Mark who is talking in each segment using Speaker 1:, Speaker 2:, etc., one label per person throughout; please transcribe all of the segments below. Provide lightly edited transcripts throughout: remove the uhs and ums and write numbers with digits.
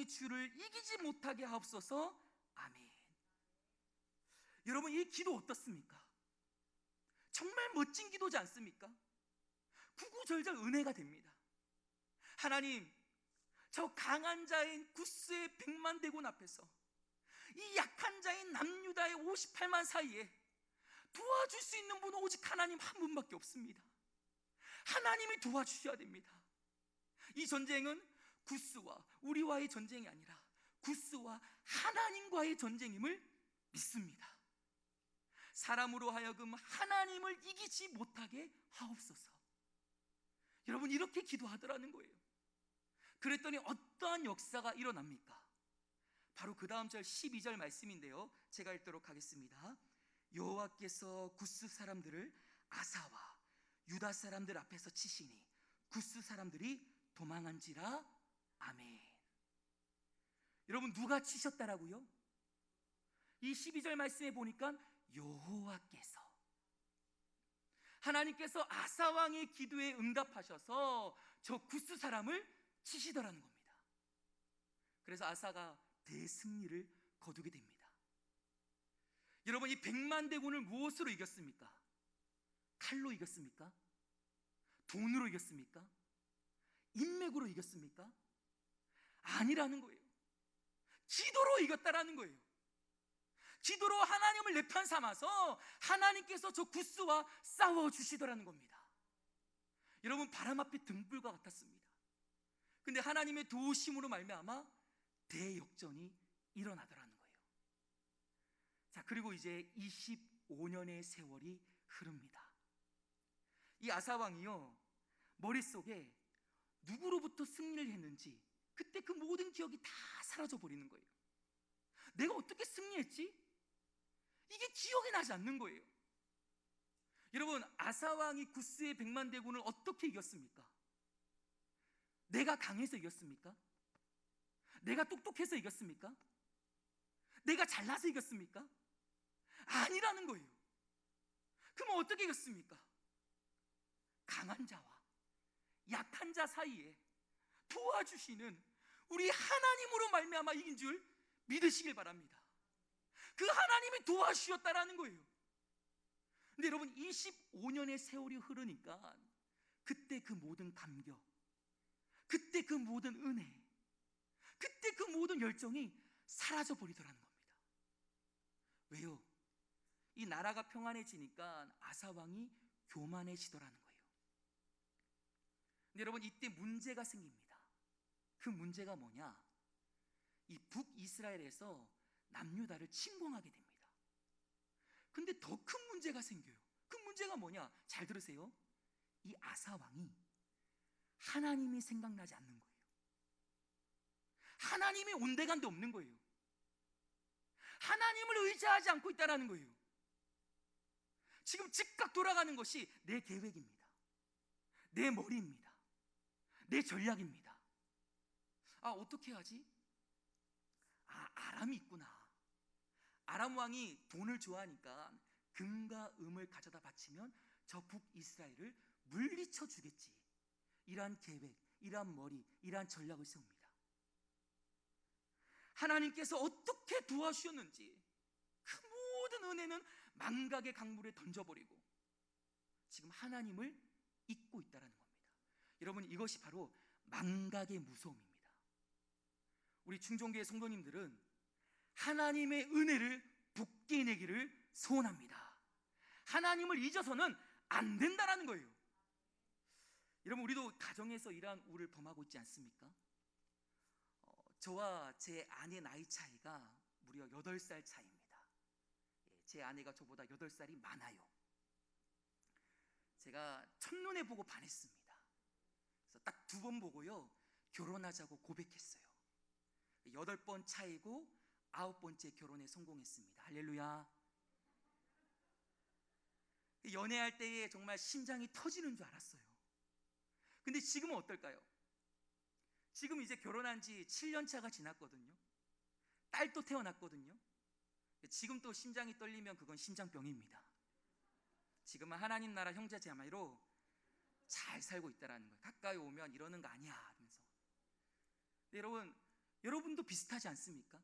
Speaker 1: 주를 이기지 못하게 하옵소서. 아멘. 여러분, 이 기도 어떻습니까? 정말 멋진 기도지 않습니까? 구구절절 은혜가 됩니다. 하나님, 저 강한 자인 구스의 100만 대군 앞에서 이 약한 자인 남유다의 58만 사이에 도와줄 수 있는 분은 오직 하나님 한 분밖에 없습니다. 하나님이 도와주셔야 됩니다. 이 전쟁은 구스와 우리와의 전쟁이 아니라 구스와 하나님과의 전쟁임을 믿습니다. 사람으로 하여금 하나님을 이기지 못하게 하옵소서. 여러분, 이렇게 기도하더라는 거예요. 그랬더니 어떠한 역사가 일어납니까? 바로 그 다음 절 12절 말씀인데요, 제가 읽도록 하겠습니다. 여호와께서 구스 사람들을 아사와 유다 사람들 앞에서 치시니 구스 사람들이 도망한지라. 아멘. 여러분, 누가 치셨다라고요? 이 12절 말씀에 보니까 여호와께서, 하나님께서 아사 왕의 기도에 응답하셔서 저 구스 사람을 치시더라는 겁니다. 그래서 아사가 대승리를 거두게 됩니다. 여러분, 이 100만 대군을 무엇으로 이겼습니까? 칼로 이겼습니까? 돈으로 이겼습니까? 인맥으로 이겼습니까? 아니라는 거예요. 기도로 이겼다라는 거예요. 기도로 하나님을 내 편 삼아서 하나님께서 저 구스와 싸워주시더라는 겁니다. 여러분, 바람 앞에 등불과 같았습니다. 근데 하나님의 도우심으로 말미암아 대역전이 일어나더라는 거예요. 자, 그리고 이제 25년의 세월이 흐릅니다. 이 아사왕이요, 머릿속에 누구로부터 승리를 했는지 그때 그 모든 기억이 다 사라져 버리는 거예요. 내가 어떻게 승리했지? 이게 기억이 나지 않는 거예요. 여러분, 아사왕이 구스의 100만 대군을 어떻게 이겼습니까? 내가 강해서 이겼습니까? 내가 똑똑해서 이겼습니까? 내가 잘나서 이겼습니까? 아니라는 거예요. 그럼 어떻게 이겼습니까? 강한 자와 약한 자 사이에 도와주시는 우리 하나님으로 말미암아 이긴 줄 믿으시길 바랍니다. 그 하나님이 도와주셨다라는 거예요. 근데 여러분, 25년의 세월이 흐르니까 그때 그 모든 감격, 그때 그 모든 은혜, 그때 그 모든 열정이 사라져 버리더라는 겁니다. 왜요? 이 나라가 평안해지니까 아사왕이 교만해지더라는 거예요. 근데 여러분, 이때 문제가 생깁니다. 그 문제가 뭐냐? 이 북이스라엘에서 남유다를 침공하게 됩니다. 근데 더 큰 문제가 생겨요. 그 문제가 뭐냐? 잘 들으세요. 이 아사왕이 하나님이 생각나지 않는 거예요. 하나님이 온데간데 없는 거예요. 하나님을 의지하지 않고 있다는 거예요. 지금 즉각 돌아가는 것이 내 계획입니다. 내 머리입니다. 내 전략입니다. 아, 어떻게 하지? 아람이 있구나. 아람 왕이 돈을 좋아하니까 금과 음을 가져다 바치면 저 북이스라엘을 물리쳐 주겠지. 이러한 계획, 이러한 머리, 이러한 전략을 세웁니다. 하나님께서 어떻게 도와주셨는지 그 모든 은혜는 망각의 강물에 던져버리고 지금 하나님을 잊고 있다는 겁니다. 여러분, 이것이 바로 망각의 무서움입니다. 우리 충정교회 성도님들은 하나님의 은혜를 붙게 내기를 소원합니다. 하나님을 잊어서는 안 된다는 거예요. 여러분, 우리도 가정에서 이러한 우를 범하고 있지 않습니까? 저와 제 아내 나이 차이가 무려 8살 차이입니다. 제 아내가 저보다 8살이 많아요. 제가 첫눈에 보고 반했습니다. 그래서 딱 2번 보고요, 결혼하자고 고백했어요. 8번 차이고 9번째 결혼에 성공했습니다. 할렐루야. 연애할 때에 정말 심장이 터지는 줄 알았어요. 근데 지금은 어떨까요? 지금 이제 결혼한 지 7년 차가 지났거든요. 딸도 태어났거든요. 지금 또 심장이 떨리면 그건 심장병입니다. 지금은 하나님 나라 형제자매로 잘 살고 있다는 거예요. 가까이 오면 이러는 거 아니야 하면서. 근데 여러분, 여러분도 비슷하지 않습니까?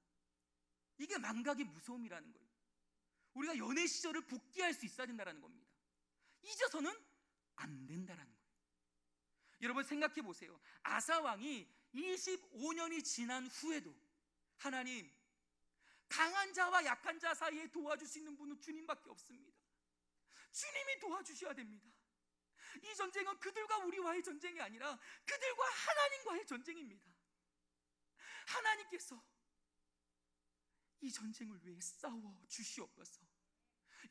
Speaker 1: 이게 망각의 무서움이라는 거예요. 우리가 연애 시절을 복귀할 수 있어야 된다는 겁니다. 잊어서는 안 된다는 거예요. 여러분 생각해 보세요. 아사 왕이 25년이 지난 후에도 하나님, 강한 자와 약한 자 사이에 도와줄 수 있는 분은 주님밖에 없습니다. 주님이 도와주셔야 됩니다. 이 전쟁은 그들과 우리와의 전쟁이 아니라 그들과 하나님과의 전쟁입니다. 하나님께서 이 전쟁을 위해 싸워 주시옵소서.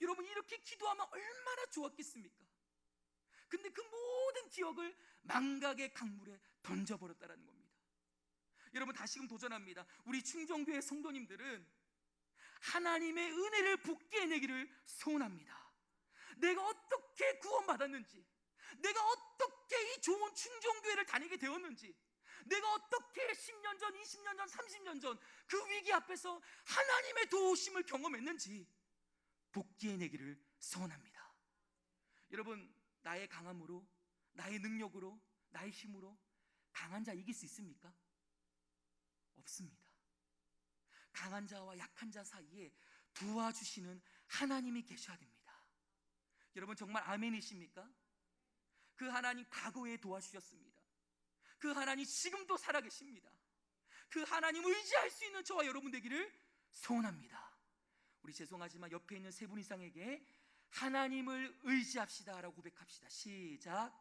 Speaker 1: 여러분 이렇게 기도하면 얼마나 좋았겠습니까? 근데 그 모든 기억을 망각의 강물에 던져버렸다는 겁니다. 여러분 다시금 도전합니다. 우리 충정교회 성도님들은 하나님의 은혜를 복귀해내기를 소원합니다. 내가 어떻게 구원받았는지, 내가 어떻게 이 좋은 충정교회를 다니게 되었는지, 내가 어떻게 10년 전, 20년 전, 30년 전 그 위기 앞에서 하나님의 도우심을 경험했는지 복귀해내기를 소원합니다. 여러분 나의 강함으로, 나의 능력으로, 나의 힘으로 강한 자 이길 수 있습니까? 없습니다. 강한 자와 약한 자 사이에 도와주시는 하나님이 계셔야 됩니다. 여러분 정말 아멘이십니까? 그 하나님 과거에 도와주셨습니다. 그 하나님 지금도 살아계십니다. 그 하나님 의지할 수 있는 저와 여러분 되기를 소원합니다. 우리 죄송하지만 옆에 있는 세 분 이상에게 하나님을 의지합시다 라고 고백합시다. 시작.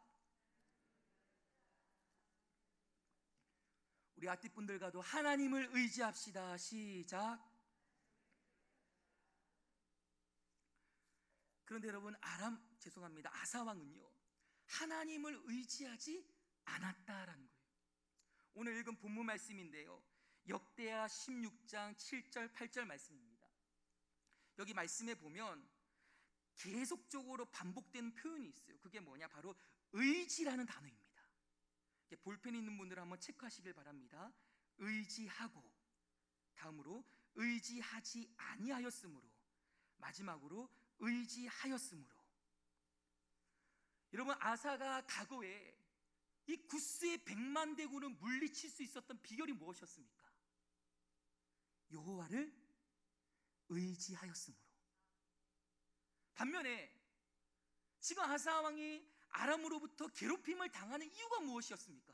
Speaker 1: 우리 앞뒷분들과도 하나님을 의지합시다. 시작. 그런데 여러분 아사왕은요 하나님을 의지하지 않았다라는 거예요. 오늘 읽은 본문 말씀인데요, 역대하 16장 7절 8절 말씀입니다. 여기 말씀에 보면 계속적으로 반복되는 표현이 있어요. 그게 뭐냐, 바로 의지라는 단어입니다. 볼펜 있는 분들은 한번 체크하시길 바랍니다. 의지하고, 다음으로 의지하지 아니하였으므로, 마지막으로 의지하였으므로. 여러분 아사가 과거에 이 구스의 100만 대군을 물리칠 수 있었던 비결이 무엇이었습니까? 여호와를 의지하였으므로. 반면에 지금 아사 왕이 아람으로부터 괴롭힘을 당하는 이유가 무엇이었습니까?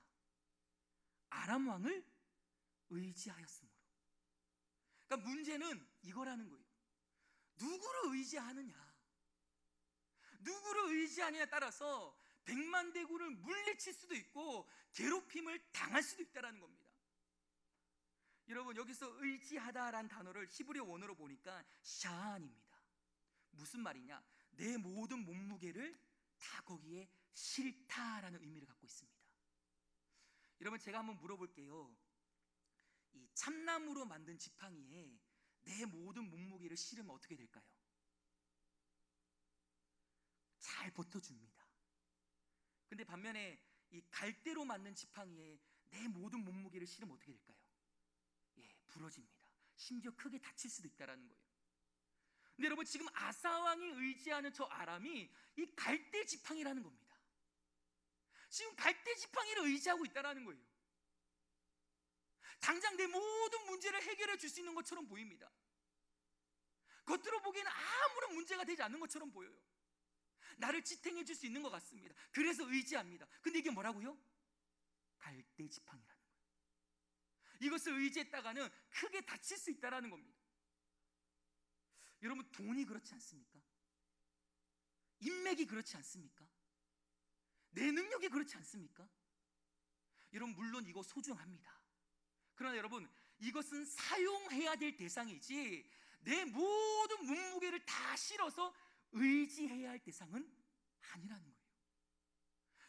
Speaker 1: 아람 왕을 의지하였으므로. 그러니까 문제는 이거라는 거예요. 누구를 의지하느냐, 누구를 의지하느냐에 따라서 100만 대군을 물리칠 수도 있고 괴롭힘을 당할 수도 있다는 겁니다. 여러분 여기서 의지하다라는 단어를 히브리 원어로 보니까 샤안입니다. 무슨 말이냐, 내 모든 몸무게를 다 거기에 실타라는 의미를 갖고 있습니다. 여러분 제가 한번 물어볼게요. 이 참나무로 만든 지팡이에 내 모든 몸무게를 실으면 어떻게 될까요? 잘 버텨줍니다. 근데 반면에 이 갈대로 만든 지팡이에 내 모든 몸무게를 실으면 어떻게 될까요? 부러집니다. 심지어 크게 다칠 수도 있다는 거예요. 근데 여러분 지금 아사왕이 의지하는 저 아람이 이 갈대 지팡이라는 겁니다. 지금 갈대 지팡이를 의지하고 있다는 거예요. 당장 내 모든 문제를 해결해 줄 수 있는 것처럼 보입니다. 겉으로 보기에는 아무런 문제가 되지 않는 것처럼 보여요. 나를 지탱해 줄 수 있는 것 같습니다. 그래서 의지합니다. 근데 이게 뭐라고요? 갈대 지팡이라는 거예요. 이것을 의지했다가는 크게 다칠 수 있다는 겁니다. 여러분 돈이 그렇지 않습니까? 인맥이 그렇지 않습니까? 내 능력이 그렇지 않습니까? 여러분 물론 이거 소중합니다. 그러나 여러분 이것은 사용해야 될 대상이지 내 모든 몸무게를 다 실어서 의지해야 할 대상은 아니라는 거예요.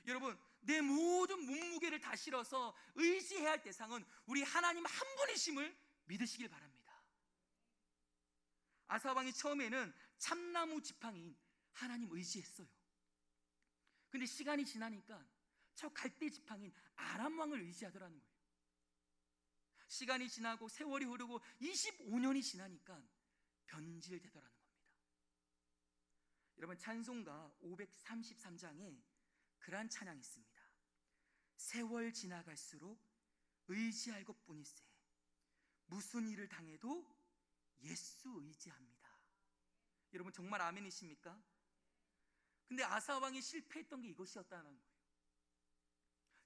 Speaker 1: 여러분 내 모든 몸무게를 다 실어서 의지해야 할 대상은 우리 하나님 한 분이심을 믿으시길 바랍니다. 아사왕이 처음에는 참나무 지팡이인 하나님 의지했어요. 근데 시간이 지나니까 저 갈대 지팡이인 아람 왕을 의지하더라는 거예요. 시간이 지나고 세월이 흐르고 25년이 지나니까 변질되더라는 겁니다. 여러분 찬송가 533장에 그러한 찬양이 있습니다. 세월 지나갈수록 의지할 것뿐일세 무슨 일을 당해도 예수 의지합니다. 여러분 정말 아멘이십니까? 근데 아사 왕이 실패했던 게 이것이었다는 거예요.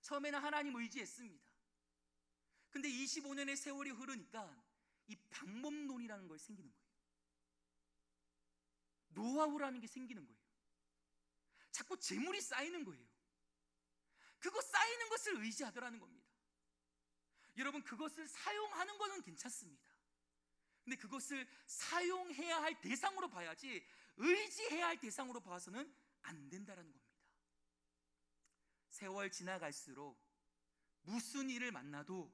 Speaker 1: 처음에는 하나님 의지했습니다. 근데 25년의 세월이 흐르니까 이 방법론이라는 걸 생기는 거예요. 노하우라는 게 생기는 거예요. 자꾸 재물이 쌓이는 거예요. 그거 쌓이는 것을 의지하더라는 겁니다. 여러분 그것을 사용하는 것은 괜찮습니다. 근데 그것을 사용해야 할 대상으로 봐야지 의지해야 할 대상으로 봐서는 안 된다는 겁니다. 세월 지나갈수록 무슨 일을 만나도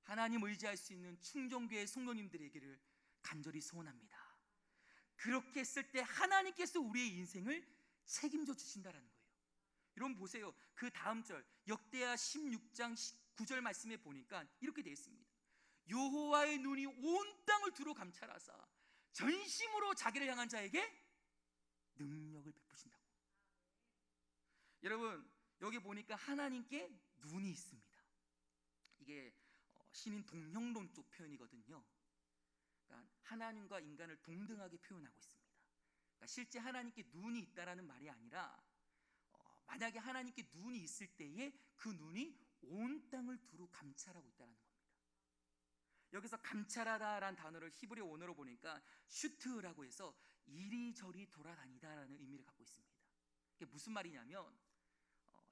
Speaker 1: 하나님 의지할 수 있는 충정교회 성도님들에게를 간절히 소원합니다. 그렇게 했을 때 하나님께서 우리의 인생을 책임져 주신다는 거예요. 여러분 보세요. 그 다음 절 역대하 16장 9절 말씀에 보니까 이렇게 되어 있습니다. 여호와의 눈이 온 땅을 두루 감찰하사 전심으로 자기를 향한 자에게 능력을 베푸신다고. 여러분 여기 보니까 하나님께 눈이 있습니다. 이게 신인 동형론 쪽 표현이거든요. 그러니까 하나님과 인간을 동등하게 표현하고 있습니다. 그러니까 실제 하나님께 눈이 있다라는 말이 아니라 만약에 하나님께 눈이 있을 때에 그 눈이 온 땅을 두루 감찰하고 있다는 겁니다. 여기서 감찰하다라는 단어를 히브리 원어로 보니까 슈트라고 해서 이리저리 돌아다니다라는 의미를 갖고 있습니다. 이게 무슨 말이냐면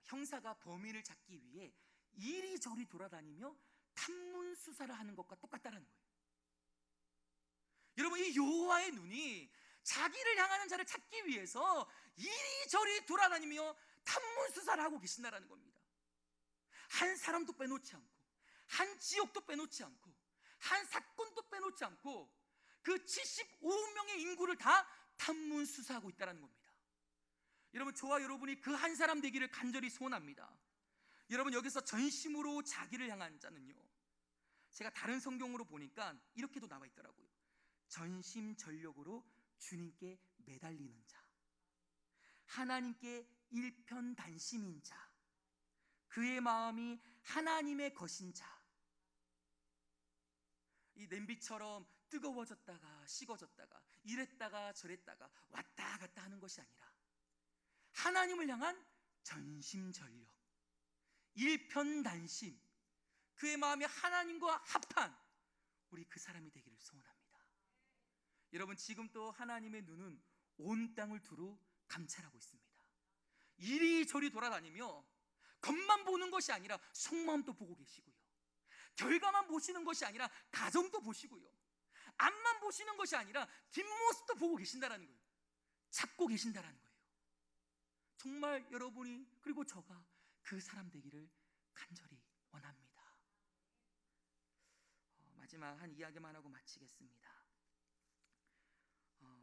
Speaker 1: 형사가 범인을 잡기 위해 이리저리 돌아다니며 탐문 수사를 하는 것과 똑같다는 거예요. 여러분 이 여호와의 눈이 자기를 향하는 자를 찾기 위해서 이리저리 돌아다니며 탐문 수사를 하고 계신다는 겁니다. 한 사람도 빼놓지 않고 한 지역도 빼놓지 않고 한 사건도 빼놓지 않고 그 75명의 인구를 다 탐문 수사하고 있다는 겁니다. 여러분 저와 여러분이 그 한 사람 되기를 간절히 소원합니다. 여러분 여기서 전심으로 자기를 향한 자는요, 제가 다른 성경으로 보니까 이렇게도 나와 있더라고요. 전심전력으로 주님께 매달리는 자, 하나님께 일편단심인 자, 그의 마음이 하나님의 것인 자. 이 냄비처럼 뜨거워졌다가 식어졌다가 이랬다가 저랬다가 왔다 갔다 하는 것이 아니라 하나님을 향한 전심전력, 일편단심, 그의 마음이 하나님과 합한 우리 그 사람이 되기를 소원합니다. 여러분 지금 또 하나님의 눈은 온 땅을 두루 감찰하고 있습니다. 이리저리 돌아다니며 겉만 보는 것이 아니라 속마음도 보고 계시고요, 결과만 보시는 것이 아니라 가정도 보시고요, 앞만 보시는 것이 아니라 뒷모습도 보고 계신다는 거예요. 찾고 계신다는 거예요. 정말 여러분이 그리고 저가 그 사람 되기를 간절히 원합니다. 마지막 한 이야기만 하고 마치겠습니다.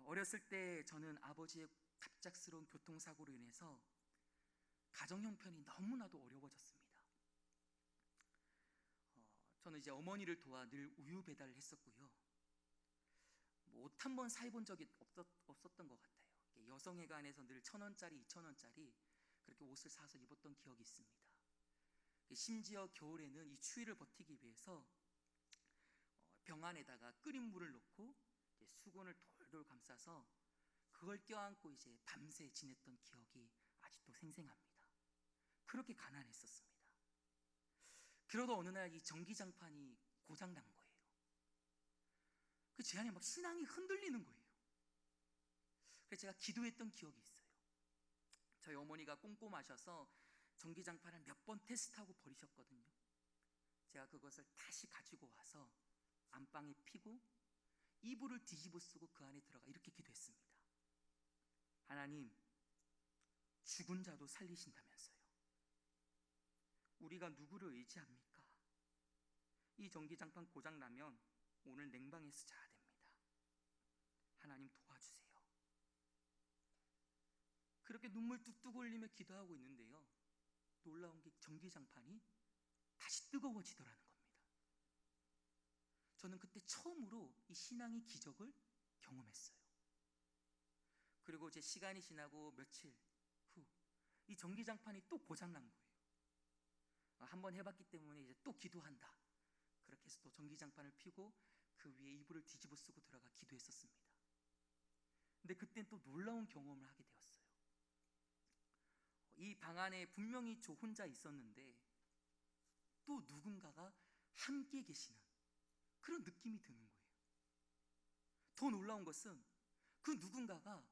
Speaker 1: 어렸을 때 저는 아버지의 갑작스러운 교통사고로 인해서 가정 형편이 너무나도 어려워졌습니다. 저는 이제 어머니를 도와 늘 우유 배달을 했었고요. 옷 한 번 사입은 적이 없었던 것 같아요. 여성회관에서 늘 1,000원짜리, 2,000원짜리 그렇게 옷을 사서 입었던 기억이 있습니다. 심지어 겨울에는 이 추위를 버티기 위해서 병 안에다가 끓인 물을 넣고 수건을 돌돌 감싸서 그걸 껴안고 이제 밤새 지냈던 기억이 아직도 생생합니다. 그렇게 가난했었습니다. 그러다 어느 날 이 전기장판이 고장난 거예요. 제 안에 막 신앙이 흔들리는 거예요. 그래서 제가 기도했던 기억이 있어요. 저희 어머니가 꼼꼼하셔서 전기장판을 몇 번 테스트하고 버리셨거든요. 제가 그것을 다시 가지고 와서 안방에 피고 이불을 뒤집어 쓰고 그 안에 들어가 이렇게 기도했습니다. 하나님, 죽은 자도 살리신다면서요. 우리가 누구를 의지합니까? 이 전기장판 고장나면 오늘 냉방에서 자야 됩니다. 하나님 도와주세요. 그렇게 눈물 뚝뚝 흘리며 기도하고 있는데요, 놀라운 게 전기장판이 다시 뜨거워지더라는 겁니다. 저는 그때 처음으로 이 신앙의 기적을 경험했어요. 그리고 이제 시간이 지나고 며칠 후 이 전기장판이 또 고장난 거예요. 한번 해봤기 때문에 이제 또 기도한다. 그렇게 해서 또 전기장판을 피고 그 위에 이불을 뒤집어 쓰고 들어가 기도했었습니다. 근데 그땐 또 놀라운 경험을 하게 되었어요. 이 방 안에 분명히 저 혼자 있었는데 또 누군가가 함께 계시는 그런 느낌이 드는 거예요. 더 놀라운 것은 그 누군가가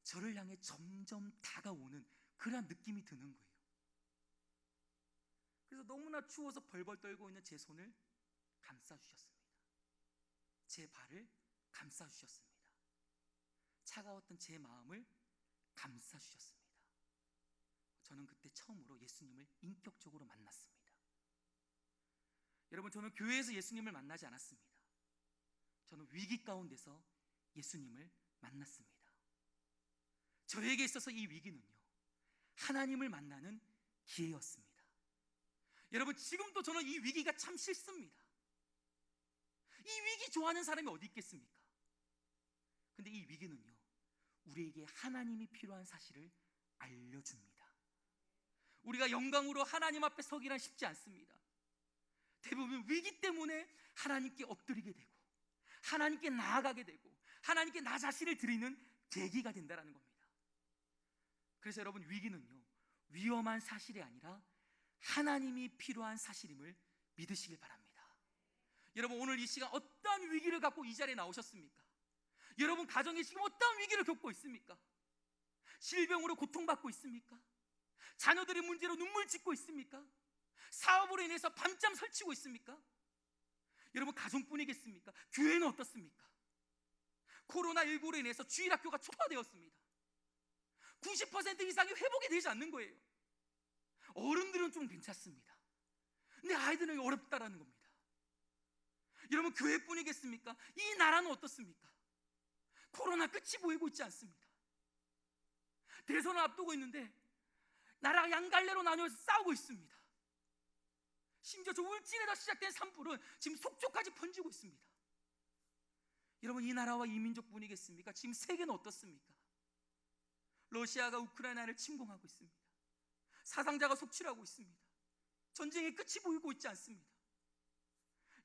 Speaker 1: 저를 향해 점점 다가오는 그런 느낌이 드는 거예요. 그래서 너무나 추워서 벌벌 떨고 있는 제 손을 감싸주셨습니다. 제 발을 감싸주셨습니다. 차가웠던 제 마음을 감싸주셨습니다. 저는 그때 처음으로 예수님을 인격적으로 만났습니다. 여러분, 저는 교회에서 예수님을 만나지 않았습니다. 저는 위기 가운데서 예수님을 만났습니다. 저에게 있어서 이 위기는요, 하나님을 만나는 기회였습니다. 여러분, 지금도 저는 이 위기가 참 싫습니다. 이 위기 좋아하는 사람이 어디 있겠습니까? 근데 이 위기는요, 우리에게 하나님이 필요한 사실을 알려줍니다. 우리가 영광으로 하나님 앞에 서기란 쉽지 않습니다. 대부분 위기 때문에 하나님께 엎드리게 되고 하나님께 나아가게 되고 하나님께 나 자신을 드리는 계기가 된다는 겁니다. 그래서 여러분, 위기는요, 위험한 사실이 아니라 하나님이 필요한 사실임을 믿으시길 바랍니다. 여러분, 오늘 이 시간 어떠한 위기를 갖고 이 자리에 나오셨습니까? 여러분 가정에 지금 어떠한 위기를 겪고 있습니까? 질병으로 고통받고 있습니까? 자녀들의 문제로 눈물 짓고 있습니까? 사업으로 인해서 밤잠 설치고 있습니까? 여러분, 가정뿐이겠습니까? 교회는 어떻습니까? 코로나19로 인해서 주일학교가 초파되었습니다. 90% 이상이 회복이 되지 않는 거예요. 어른들은 좀 괜찮습니다. 근데 아이들은 어렵다라는 겁니다. 여러분, 교회뿐이겠습니까? 이 나라는 어떻습니까? 코로나 끝이 보이고 있지 않습니다. 대선을 앞두고 있는데 나라가 양갈래로 나뉘어서 싸우고 있습니다. 심지어 저 울진에서 시작된 산불은 지금 속초까지 번지고 있습니다. 여러분, 이 나라와 이 민족뿐이겠습니까? 지금 세계는 어떻습니까? 러시아가 우크라이나를 침공하고 있습니다. 사상자가 속출하고 있습니다. 전쟁의 끝이 보이고 있지 않습니다.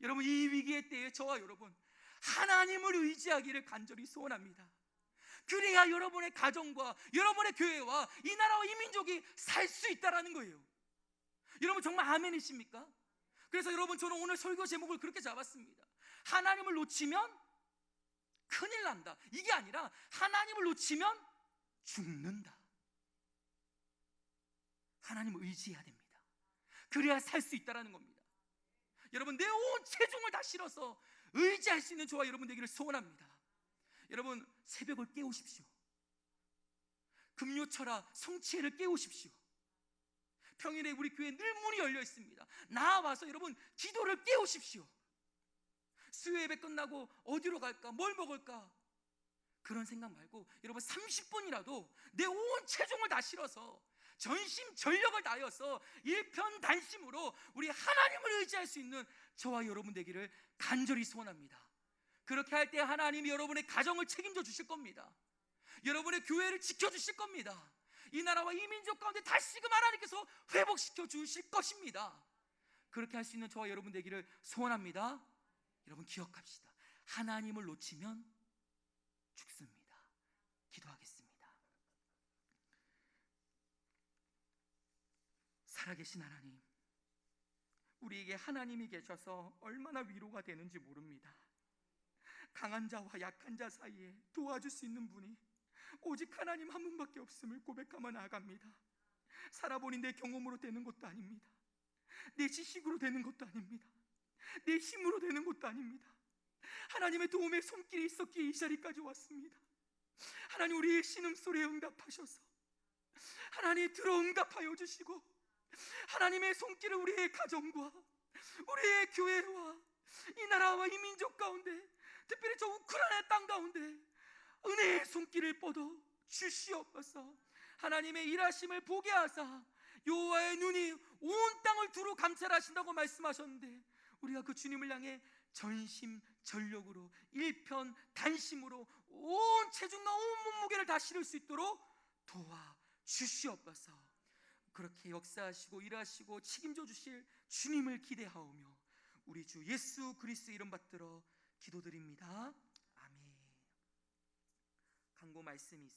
Speaker 1: 여러분, 이 위기의 때에 저와 여러분 하나님을 의지하기를 간절히 소원합니다. 그래야 여러분의 가정과 여러분의 교회와 이 나라와 이 민족이 살 수 있다는 거예요. 여러분, 정말 아멘이십니까? 그래서 여러분, 저는 오늘 설교 제목을 그렇게 잡았습니다. 하나님을 놓치면 큰일 난다. 이게 아니라 하나님을 놓치면 죽는다. 하나님을 의지해야 됩니다. 그래야 살 수 있다는 겁니다. 여러분, 내 온 체중을 다 실어서 의지할 수 있는 저와 여러분 되기를 소원합니다. 여러분, 새벽을 깨우십시오. 금요철야 성취회를 깨우십시오. 평일에 우리 교회 늘 문이 열려 있습니다. 나와서 여러분 기도를 깨우십시오. 수요 예배 끝나고 어디로 갈까? 뭘 먹을까? 그런 생각 말고 여러분 30분이라도 내 온 체중을 다 실어서 전심전력을 다하여서 일편단심으로 우리 하나님을 의지할 수 있는 저와 여러분 되기를 간절히 소원합니다. 그렇게 할 때 하나님이 여러분의 가정을 책임져 주실 겁니다. 여러분의 교회를 지켜주실 겁니다. 이 나라와 이 민족 가운데 다시금 하나님께서 회복시켜 주실 것입니다. 그렇게 할 수 있는 저와 여러분 되기를 소원합니다. 여러분, 기억합시다. 하나님을 놓치면 죽습니다. 기도하겠습니다. 살아계신 하나님, 우리에게 하나님이 계셔서 얼마나 위로가 되는지 모릅니다. 강한 자와 약한 자 사이에 도와줄 수 있는 분이 오직 하나님 한 분밖에 없음을 고백하며 나아갑니다. 살아보니 내 경험으로 되는 것도 아닙니다. 내 지식으로 되는 것도 아닙니다. 내 힘으로 되는 것도 아닙니다. 하나님의 도움의 손길이 있었기에 이 자리까지 왔습니다. 하나님, 우리의 신음소리에 응답하셔서 하나님 들어 응답하여 주시고 하나님의 손길을 우리의 가정과 우리의 교회와 이 나라와 이 민족 가운데, 특별히 저 우크라이나 땅 가운데 은혜의 손길을 뻗어 주시옵소서. 하나님의 일하심을 보게 하사 여호와의 눈이 온 땅을 두루 감찰하신다고 말씀하셨는데, 우리가 그 주님을 향해 전심전력으로 일편단심으로 온 체중과 온 몸무게를 다 실을 수 있도록 도와주시옵소서. 그렇게 역사하시고 일하시고 책임져 주실 주님을 기대하오며 우리 주 예수 그리스도 이름 받들어 기도드립니다. 아멘. 강고 말씀이 있습니다.